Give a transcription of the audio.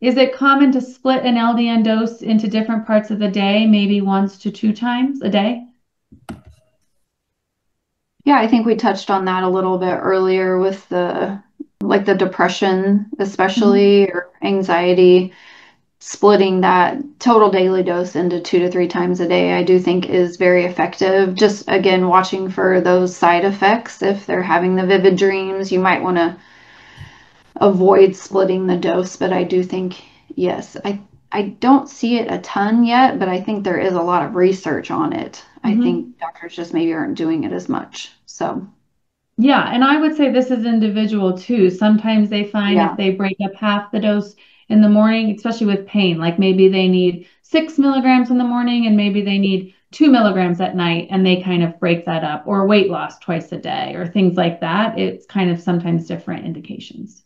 Is it common to split an LDN dose into different parts of the day, maybe once to two times a day? Yeah, I think we touched on that a little bit earlier with the like the depression, Mhm. especially, or anxiety. Splitting that total daily dose into 2 to 3 times a day, I do think is very effective. Just again, watching for those side effects. If they're having the vivid dreams, you might want to avoid splitting the dose. But I do think, yes, I don't see it a ton yet, but I think there is a lot of research on it. I think Mhm. doctors just maybe aren't doing it as much. So, Yeah, and I would say this is individual too. Sometimes they find if yeah. they break up half the dose in the morning, especially with pain, like maybe they need 6 milligrams in the morning and maybe they need 2 milligrams at night, and they kind of break that up, or weight loss twice a day, or things like that. It's kind of sometimes different indications.